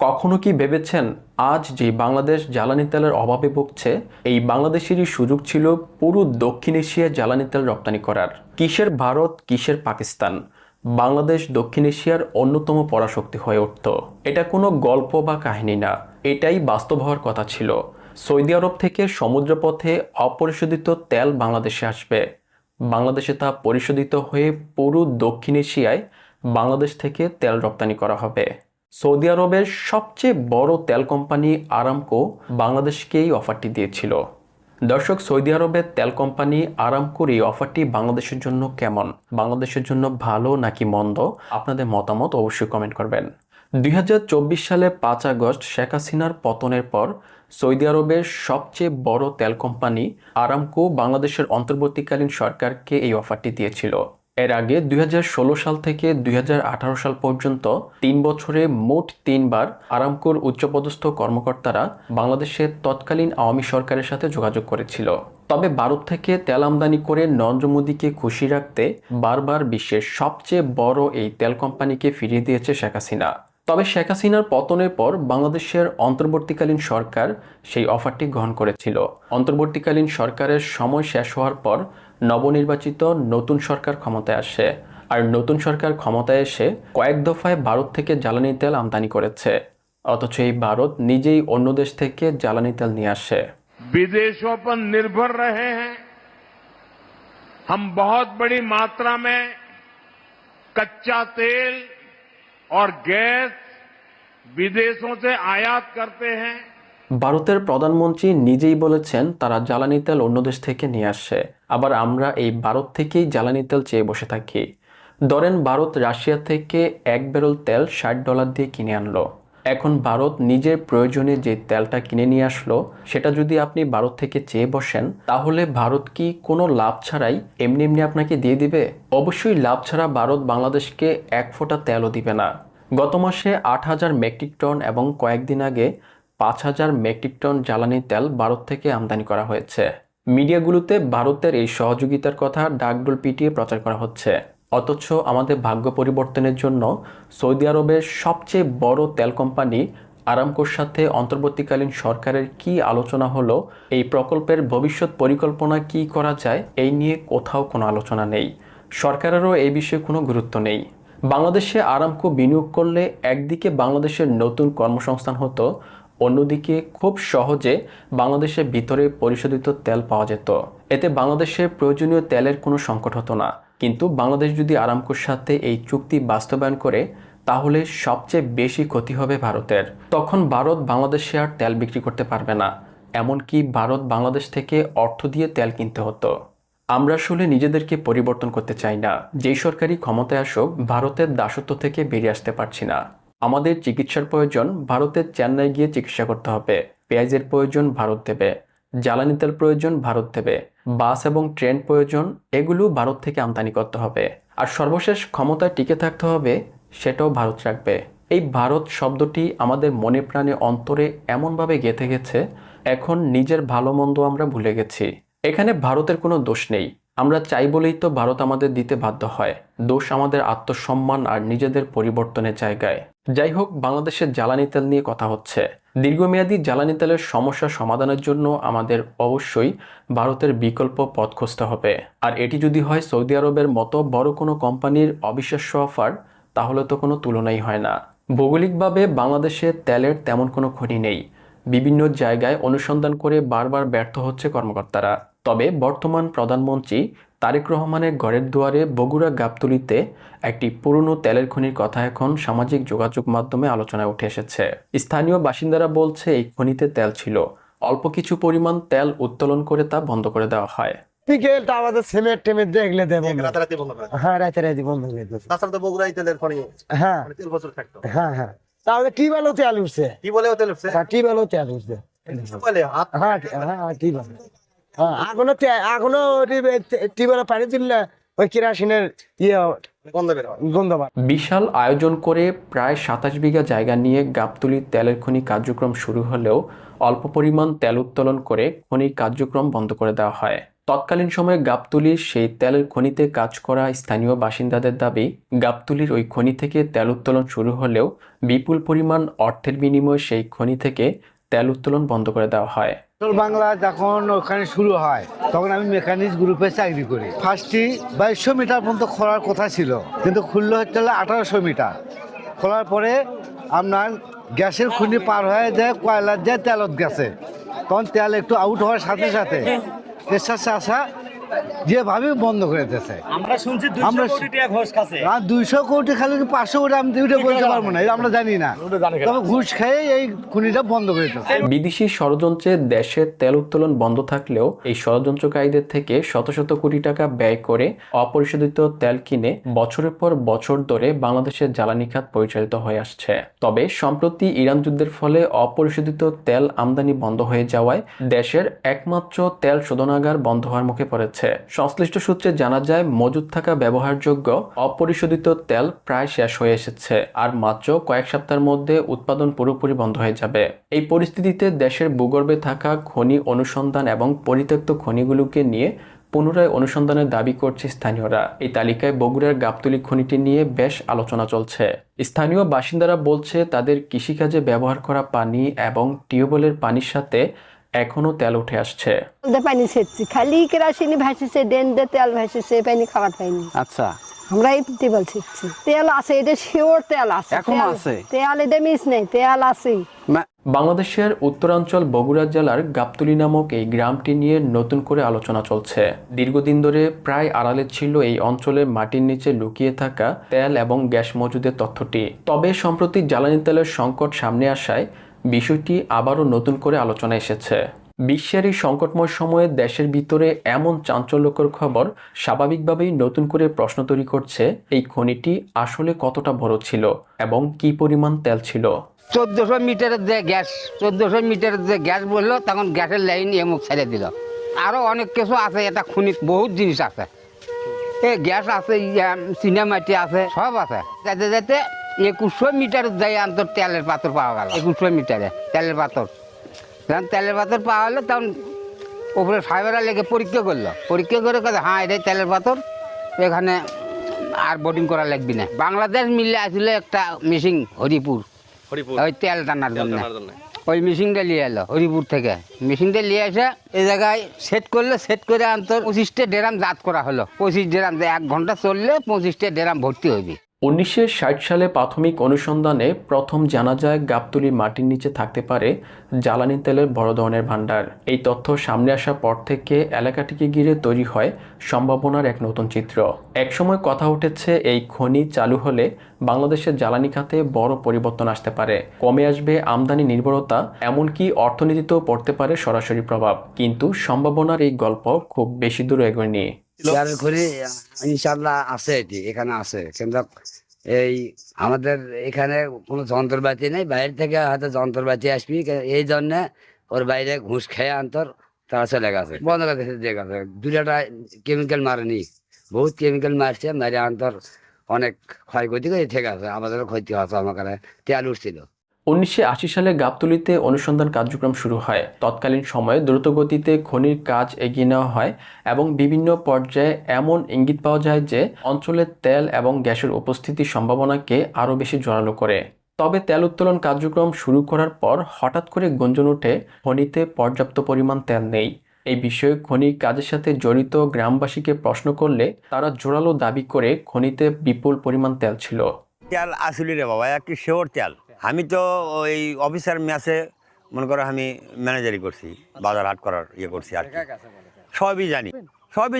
কখনো কি ভেবেছেন আজ যে বাংলাদেশ জ্বালানি তেলের অভাবে ভুগছে, এই বাংলাদেশেরই সুযোগ ছিল পুরো দক্ষিণ এশিয়ায় জ্বালানি তেল রপ্তানি করার। কিসের ভারত, কিসের পাকিস্তান, বাংলাদেশ দক্ষিণ এশিয়ার অন্যতম পরাশক্তি হয়ে উঠত। এটা কোনো গল্প বা কাহিনী না, এটাই বাস্তব হওয়ার কথা ছিল। সৌদি আরব থেকে সমুদ্রপথে অপরিশোধিত তেল বাংলাদেশে আসবে। বাংলাদেশে তা পরিশোধিত হয়ে পুরো দক্ষিণ এশিয়ায় বাংলাদেশ থেকে তেল রপ্তানি করা হবে। সৌদি আরবের সবচেয়ে বড় তেল কোম্পানি আরামকো বাংলাদেশকে এই অফারটি দিয়েছিল। দর্শক, সৌদি আরবের তেল কোম্পানি আরামকোর এই অফারটি বাংলাদেশের জন্য কেমন, বাংলাদেশের জন্য ভালো নাকি মন্দ, আপনাদের মতামত অবশ্যই কমেন্ট করবেন। 2024 সালে 5 আগস্ট শেখ হাসিনার পতনের পর সৌদি আরবের সবচেয়ে বড় তেল কোম্পানি আরামকো বাংলাদেশের অন্তর্বর্তীকালীন সরকারকে এই অফারটি দিয়েছিল। এর আগে 2016 সাল থেকে 2018 সাল পর্যন্ত 3 বছরে মোট 3 বার আরামকোর উচ্চপদস্থ কর্মকর্তারা বাংলাদেশের তৎকালীন আওয়ামী সরকারের সাথে যোগাযোগ করেছিল। তবে ভারত থেকে তেল আমদানি করে নরেন্দ্র মোদীকে খুশি রাখতে বারবার বিশ্বের সবচেয়ে বড় এই তেল কোম্পানিকে ফিরিয়ে দিয়েছে শেখ হাসিনা। তবে শেখ হাসিনার পতনের পর বাংলাদেশের অন্তর্বর্তীকালীন সরকার সেই অফারটি গ্রহণ করেছিল। অন্তর্বর্তীকালীন সরকারের সময় শেষ হওয়ার পর নবনির্বাচিত নতুন সরকার ক্ষমতায় আসে। আর নতুন সরকার ক্ষমতায় এসে কয়েক দফায় ভারত থেকে জ্বালানি তেল আমদানি করেছে, অথচ এই ভারত নিজেই অন্য দেশ থেকে জ্বালানি তেল নিয়ে আসে। विदेशों पर निर्भर रहे हैं। हम बहुत बड़ी मात्रा में कच्चा तेल और गैस विदेशों से आयात करते हैं। ভারতের প্রধানমন্ত্রী নিজেই বলেছেন তারা জ্বালানি তেল অন্য দেশ থেকে নিয়ে আসে, আবার আমরা এই ভারত থেকেই জ্বালানি তেল চেয়ে বসে থাকি। ধরেন ভারত রাশিয়া থেকে 1 ব্যারেল তেল $60 দিয়ে কিনে আনলো। এখন ভারত নিজের প্রয়োজনে যে তেলটা কিনে নিয়ে আসলো, সেটা যদি আপনি ভারত থেকে চেয়ে বসেন, তাহলে ভারত কি কোনো লাভ ছাড়াই এমনি এমনি আপনাকে দিয়ে দিবে? অবশ্যই লাভ ছাড়া ভারত বাংলাদেশকে 1 ফোঁটা তেলও দিবে না। গত মাসে 8,000 মেট্রিক টন এবং কয়েকদিন আগে 5,000 মেট্রিক টন জ্বালানি তেল ভারত থেকে আমদানি করা হয়েছে। মিডিয়াগুলোতে ভারতের এই সহযোগিতার কথা ডাকডোল পিটিয়ে প্রচার করা হচ্ছে, অথচ আমাদের ভাগ্য পরিবর্তনের জন্য সৌদি আরবের সবচেয়ে বড় তেল কোম্পানি আরামকোর সাথে অন্তর্বর্তীকালীন সরকারের কি আলোচনা হলো, এই প্রকল্পের ভবিষ্যৎ পরিকল্পনা কি করা যায়, এই নিয়ে কোথাও কোনো আলোচনা নেই। সরকারেরও এই বিষয়ে কোনো গুরুত্ব নেই। বাংলাদেশে আরামকো বিনিয়োগ করলে একদিকে বাংলাদেশের নতুন কর্মসংস্থান হতো, অন্যদিকে খুব সহজে বাংলাদেশের ভিতরে পরিশোধিত তেল পাওয়া যেত। এতে বাংলাদেশের প্রয়োজনীয় তেলের কোনো সংকট হতো না। কিন্তু বাংলাদেশ যদি আরামকোর সাথে এই চুক্তি বাস্তবায়ন করে, তাহলে সবচেয়ে বেশি ক্ষতি হবে ভারতের। তখন ভারত বাংলাদেশে আর তেল বিক্রি করতে পারবে না, এমনকি ভারত বাংলাদেশ থেকে অর্থ দিয়ে তেল কিনতে হতো। আমরা আসলে নিজেদেরকে পরিবর্তন করতে চাই না। যেই সরকারি ক্ষমতায় আসুক, ভারতের দাসত্ব থেকে বেরিয়ে আসতে পারছি না। আমাদের চিকিৎসার প্রয়োজন, ভারতের চেন্নাই গিয়ে চিকিৎসা করতে হবে। পেঁয়াজের প্রয়োজন, ভারত দেবে। জ্বালানি তেল প্রয়োজন, ভারত দেবে। বাস এবং ট্রেন প্রয়োজন, এগুলো ভারত থেকে আমদানি করতে হবে। আর সর্বশেষ ক্ষমতায় টিকে থাকতে হবে, সেটাও ভারত রাখবে। এই ভারত শব্দটি আমাদের মনে প্রাণে অন্তরে এমনভাবে গেঁথে গেছে, এখন নিজের ভালো মন্দ আমরা ভুলে গেছি। এখানে ভারতের কোনো দোষ নেই, আমরা চাই বলেই তো ভারত আমাদের দিতে বাধ্য হয়। দোষ আমাদের আত্মসম্মান আর নিজেদের পরিবর্তনের জায়গায়। যাই হোক, বাংলাদেশের জ্বালানি তেল নিয়ে কথা হচ্ছে। দীর্ঘমেয়াদী জ্বালানি তেলের সমস্যা সমাধানের জন্য আমাদের অবশ্যই ভারতের বিকল্প পথ খুঁজতে হবে। আর এটি যদি হয় সৌদি আরবের মতো বড় কোনো কোম্পানির অবিশ্বাস্য অফার, তাহলে তো কোনো তুলনাই হয় না। ভৌগোলিকভাবে বাংলাদেশে তেলের তেমন কোনো খনি নেই। বিভিন্ন জায়গায় অনুসন্ধান করে বারবার ব্যর্থ হচ্ছে কর্মকর্তারা। তবে বর্তমান প্রধানমন্ত্রী তারেক রহমানের ঘরের দুয়ারে বগুড়া গাবতলীতে একটি পুরনো তেলের খনির কথা এখন সামাজিক যোগাযোগ মাধ্যমে আলোচনায় উঠে এসেছে। স্থানীয় বাসিন্দারা বলছে এই খনিতে তেল ছিল, অল্প কিছু পরিমাণ তেল উত্তোলন করে তা বন্ধ করে দেওয়া হয়। বিকেলটা আমাদের সিমেন্ট টেমেন্ট দেখলে দেবো, রাতারাতি বন্ধ করে দেয়। হ্যাঁ রাতে বন্ধ করে দেবো। তাছাড়া তো বগুড়াই তেলের খনি, হ্যাঁ মানে তেল প্রচুর থাকতো। হ্যাঁ হ্যাঁ, তাহলে টিউবওয়েলও তেল উঠছে। কি বলে তেল উঠছে? হ্যাঁ টিউবওয়েলও তেল উঠছে। বলে হাত হ্যাঁ হ্যাঁ টিউবওয়েল, হ্যাঁ এখনো টিউবওয়েলে পানি তুললে ওই কেরাসিনের ইয়ে গন্ধ বের হয়। গন্ধ বার। বিশাল আয়োজন করে প্রায় 27 বিঘা জায়গা নিয়ে গাবতলী তেলের খনি কার্যক্রম শুরু হলেও অল্প পরিমাণ তেল উত্তোলন করে খনি কার্যক্রম বন্ধ করে দেওয়া হয়। তৎকালীন সময়ে গাবতলীর সেই তেলের খনিতে কাজ করা স্থানীয় বাসিন্দাদের দাবি, গাবতলীর ওই খনি থেকে তেল উত্তোলন শুরু হলেও বিপুল পরিমাণ অর্থের বিনিময়ে সেই খনি থেকে তেল উত্তোলন বন্ধ করে দেওয়া হয়। উত্তর বাংলা যখন ওখানে শুরু হয় তখন আমি মেকানিক্স গ্রুপে চাকরি করি। ফার্স্টটি 2200 মিটার পর্যন্ত খোলার কথা ছিল, কিন্তু খুললো হচ্ছে 1800 মিটার। খোলার পরে আপনার গ্যাসের খুনি পার হয়ে যায় কয়লার যায় তেলত গেছে, তখন তেল একটু আউট হওয়ার সাথে সাথে এর সাথে আসা যেভাবে বন্ধ করে দিতেছে। আমরা শুনছি 200 কোটি খালি 500 কোটি আমি দুইটা বলতে পারবো না, এটা আমরা জানি না, তবে ঘুষ খেয়ে এই খুনিটা বন্ধ করে দিতেছে। বিদেশি ষড়যন্ত্রে দেশের তেল উত্তোলন বন্ধ থাকলেও এই ষড়যন্ত্রকারীদের থেকে শত শত কোটি টাকা ব্যয় করে অপরিশোধিত তেল কিনে বছরের পর বছর ধরে বাংলাদেশের জ্বালানি খাত পরিচালিত হয়ে আসছে। তবে সম্প্রতি ইরান যুদ্ধের ফলে অপরিশোধিত তেল আমদানি বন্ধ হয়ে যাওয়ায় দেশের একমাত্র তেল শোধনাগার বন্ধ হওয়ার মুখে পড়েছে। সংশ্লিষ্ট সূত্রে জানা যায়, মজুদ থাকা ব্যবহারযোগ্য অপরিশোধিত তেল প্রায় শেষ হয়ে এসেছে, আর মাত্র কয়েক সপ্তাহের মধ্যে উৎপাদন পুরোপুরি বন্ধ হয়ে যাবে। এই পরিস্থিতিতে দেশের ভূগর্ভে থাকা খনি অনুসন্ধান এবং পরিত্যক্ত খনিগুলোকে নিয়ে পুনরায় অনুসন্ধানের দাবি করছে স্থানীয়রা। এই তালিকায় বগুড়ার গাবতলী খনিটি নিয়ে বেশ আলোচনা চলছে। স্থানীয় বাসিন্দারা বলছে, তাদের কৃষিকাজে ব্যবহার করা পানি এবং টিউবওয়েলের পানির সাথে এখনো তেল উঠে আসছে। পানি সেচছি, খালি কেরাসিনি ভাসিছে, ডেন দিয়ে তেল ভাসিছে, পানি খাবার পাইনি। আচ্ছা, আমরা এই টিউবওয়েল সেচছি। তেল আছে, এটা শিওর তেল আছে, এখনো আছে তেল, এটা মিস নেই, তেল আছে। বাংলাদেশের উত্তরাঞ্চল বগুড়া জেলার গাবতলী নামক এই গ্রামটি নিয়ে নতুন করে আলোচনা চলছে। দীর্ঘদিন ধরে প্রায় আড়ালে ছিল এই অঞ্চলে মাটির নিচে লুকিয়ে থাকা তেল এবং গ্যাস মজুদের তথ্যটি। তবে সম্প্রতি জ্বালানি তেলের সংকট সামনে আসায় বিষয়টি আবারও নতুন করে আলোচনা এসেছে। বিশ্বের এই সংকটময় সময়ে দেশের ভিতরে এমন চাঞ্চল্যকর খবর স্বাভাবিকভাবেই নতুন করে প্রশ্ন তৈরি করছে, এই খনিটি আসলে কতটা বড় ছিল এবং কি পরিমাণ তেল ছিল। 1400 মিটারের যে গ্যাস, 1400 মিটারের যে গ্যাস বললো, তখন গ্যাসের লাইন এমুক ছেড়ে দিল। আরো অনেক কিছু আছে, এটা খনিত বহুত জিনিস আছে, এই গ্যাস আছে, সিনেমাটি আছে, সব আছে। যাতে যাতে 2100 মিটার যাই অন্তর তেলের পাথর পাওয়া গেল। 2100 মিটারে তেলের পাথর, যখন তেলের পাথর পাওয়া হলো তখন উপরে সাহেবেরা লেগে পরীক্ষা করলো। পরীক্ষা করে কথা, হ্যাঁ এটাই তেলের পাথর, এখানে আর বোর্ডিং করা লাগবে না। বাংলাদেশ মিলে আসলে একটা মেশিন হরিপুর, ওই তেল টানার জন্য ওই মেশিনটা নিয়ে এলো হরিপুর থেকে। মেশিনটা নিয়ে এসে এই জায়গায় সেট করলো, সেট করে অন্তর 25টা ড্রাম জাত করা হলো। 25 ড্রাম, 1 ঘন্টা চললে 25টা ড্রাম ভর্তি হইবে। 1960 সালে প্রাথমিক অনুসন্ধানে প্রথম জানা যায় গাবতলী মাটির নিচে থাকতে পারে জ্বালানি তেলের বড় ধরনের ভাণ্ডার। এই তথ্য সামনে আসার পর থেকে এলাকাটিকে ঘিরে তৈরি হয় সম্ভাবনার এক নতুন চিত্র। একসময় কথা উঠেছে, এই খনি চালু হলে বাংলাদেশের জ্বালানি খাতে বড় পরিবর্তন আসতে পারে, কমে আসবে আমদানি নির্ভরতা, এমনকি অর্থনীতিতেও পড়তে পারে সরাসরি প্রভাব। কিন্তু সম্ভাবনার এই গল্প খুব বেশি দূর এগোয়নি। ইনশাল্লাহ আছে, এটি এখানে আছে, কিন্তু এই আমাদের এখানে কোনো যন্ত্রপাতি নেই, বাইরে থেকে হয়তো যন্ত্রপাতি আসবি, এই জন্য ওর বাইরে ঘুষ খেয়ে অন্তর তারা চলে গেছে, বন্ধ করে দিয়ে গেছে। দুটা কেমিক্যাল মারেনি, বহুত কেমিক্যাল মারছে, মারে অন্তর অনেক ক্ষয়ক্ষতি করে থেকে আছে, আমাদেরও ক্ষতি হচ্ছে। আমার কাছে তেল উঠছিল। 1980 সালে গাবতলীতে অনুসন্ধান কার্যক্রম শুরু হয়। তৎকালীন সময়ে দ্রুতগতিতে খনির কাজ এগিয়ে নেওয়া হয় এবং বিভিন্ন পর্যায়ে এমন ইঙ্গিত পাওয়া যায় যে অঞ্চলের তেল এবং গ্যাসের উপস্থিতির সম্ভাবনাকে আরও বেশি জোরালো করে। তবে তেল উত্তোলন কার্যক্রম শুরু করার পর হঠাৎ করে গুঞ্জন ওঠে, খনিতে পর্যাপ্ত পরিমাণ তেল নেই। এই বিষয়ে খনির কাজের সাথে জড়িত গ্রামবাসীকে প্রশ্ন করলে তারা জোরালো দাবি করে খনিতে বিপুল পরিমাণ তেল ছিল। তেল আসলে রে বাবা, একটি শিওর তেল। আমি তো ওই অফিসার ম্যাচে মনে করো আমি ম্যানেজারি করছি, বাজার হাট করার ইয়ে করছি আর কি। সবই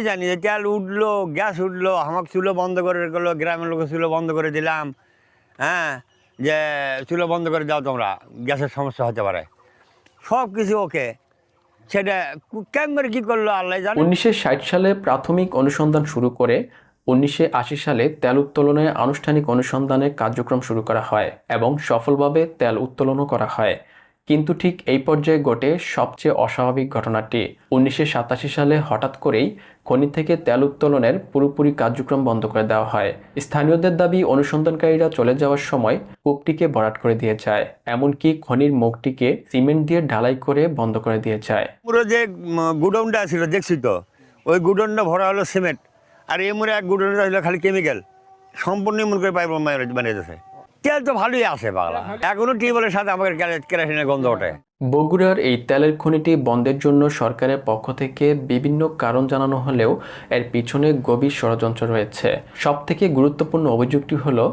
জানি যে তেল উঠলো, গ্যাস উঠলো, আমাকে চুলো বন্ধ করে গেলো, গ্রামের লোকের চুলো বন্ধ করে দিলাম, হ্যাঁ, যে চুলো বন্ধ করে দাও তোমরা, গ্যাসের সমস্যা হতে পারে, সব কিছু ওকে। সেটা কেমন কি করলো আল্লাহ জানে। 1960 সালে প্রাথমিক অনুসন্ধান শুরু করে 1980 সালে তেল উত্তোলনে আনুষ্ঠানিক অনুসন্ধানের কার্যক্রম শুরু করা হয় এবং সফলভাবে তেল উত্তোলনও করা হয়। কিন্তু ঠিক এই পর্যায়ে ঘটে সবচেয়ে অস্বাভাবিক ঘটনাটি। 1987 সালে হঠাৎ করেই খনি থেকে তেল উত্তোলনের পুরোপুরি কার্যক্রম বন্ধ করে দেওয়া হয়। স্থানীয়দের দাবি, অনুসন্ধানকারীরা চলে যাওয়ার সময় কূপটিকে ভরাট করে দিয়ে যায়, এমনকি খনির মুখটিকে সিমেন্ট দিয়ে ঢালাই করে বন্ধ করে দিয়ে যায়। পুরো যে গুডাউনটা ছিল দেখছি তো, ওই গুডনটা ভরা হলো সিমেন্ট, আর এমরে এক গুডনটা হলো খালি কেমিক্যাল, সম্পূর্ণ এমন করে পাইপ বানিয়েছে। তেল তো ভালোই আছে বাংলা, এখনো টিউবওয়েলের সাথে আমাদের কেরোসিনের গন্ধ ওঠে। বগুড়ার এই তেলের খনিটি বন্ধের জন্য সরকারের পক্ষ থেকে বিভিন্ন কারণ জানানো হলেও এর পিছনে গভীর ষড়যন্ত্র রয়েছে। সবথেকে গুরুত্বপূর্ণ অভিযোগটি হলো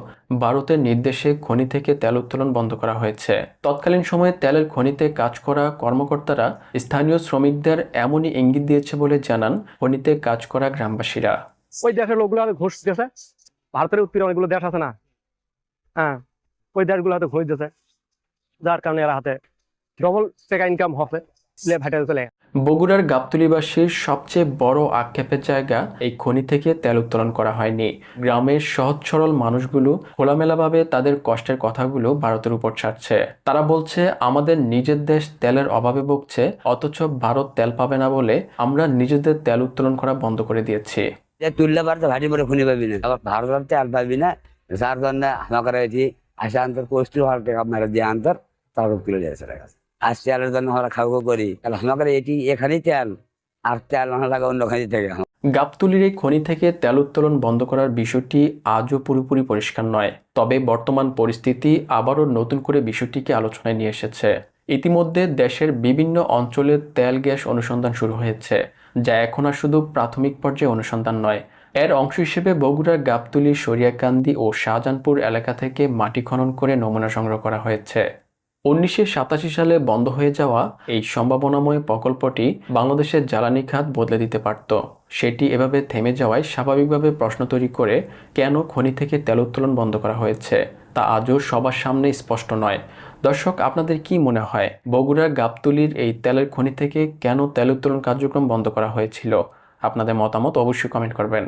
ভারতের নির্দেশে খনি থেকে তেল উত্তোলন বন্ধ করা হয়েছে। তৎকালীন সময়ে তেলের খনিতে কাজ করা কর্মকর্তারা স্থানীয় শ্রমিকদের এমনই ইঙ্গিত দিয়েছে বলে জানান খনিতে কাজ করা গ্রামবাসীরা। ওই দেশের লোকগুলো ঘুষ দিয়েছে, ভারতের উৎপীড়ন অনেকগুলো দেশ আছে না, হ্যাঁ, ওই দেশগুলো হাতে ঘুষ দিয়েছে, যার কারণে এরা হাতে ডবল টাকা ইনকাম হবে। বগুড়ার গাবতলীবাসীর সবচেয়ে বড় আক্ষেপের জায়গা এই খনি থেকে তেল উত্তোলন করা হয়নি। গ্রামের সহজ সরল মানুষগুলো খোলামেলাভাবে তাদের কষ্টের কথাগুলো ভারতের উপর ছাড়ছে। তারা বলছে, আমাদের নিজের দেশ তেলের অভাবে ভুগছে, অথচ ভারত তেল পাবে না বলে আমরা নিজেদের তেল উত্তোলন করা বন্ধ করে দিয়েছি। তুললে পারতো ভাটি মরে খুনি পাবি না, আবার ভারত তেল পাবি না, যার জন্য আমার এটি আসে আন্তর কোষ্টি হওয়ার আপনার দিয়ে আন্তর তারপর তুলে দিয়েছে। আজ তেলের জন্য আমরা খাওয়া করি, আমাদের এটি এখানেই তেল, আর তেল লাগে অন্য খানি থেকে। গাবতলীর এই খনি থেকে তেল উত্তোলন বন্ধ করার বিষয়টি আজও পুরোপুরি পরিষ্কার নয়। তবে বর্তমান পরিস্থিতি আবারও নতুন করে বিষয়টিকে আলোচনায় নিয়ে এসেছে। ইতিমধ্যে দেশের বিভিন্ন অঞ্চলে তেল গ্যাস অনুসন্ধান শুরু হয়েছে, যা এখন আর শুধু প্রাথমিক পর্যায়ে অনুসন্ধান নয়। এর অংশ হিসেবে বগুড়ার গাবতলী, সরিয়াকান্দি ও শাহজাহানপুর এলাকা থেকে মাটি খনন করে নমুনা সংগ্রহ করা হয়েছে। 1987 সালে বন্ধ হয়ে যাওয়া এই সম্ভাবনাময় প্রকল্পটি বাংলাদেশের জ্বালানি খাত বদলে দিতে পারত। সেটি এভাবে থেমে যাওয়ায় স্বাভাবিকভাবে প্রশ্ন তৈরি করে কেন খনি থেকে তেল উত্তোলন বন্ধ করা হয়েছে তা আজও সবার সামনে স্পষ্ট নয়। দর্শক, আপনাদের কি মনে হয় বগুড়ার গাবতলীর এই তেলের খনি থেকে কেন তেল উত্তোলন কার্যক্রম বন্ধ করা হয়েছিল? আপনাদের মতামত অবশ্যই কমেন্ট করবেন।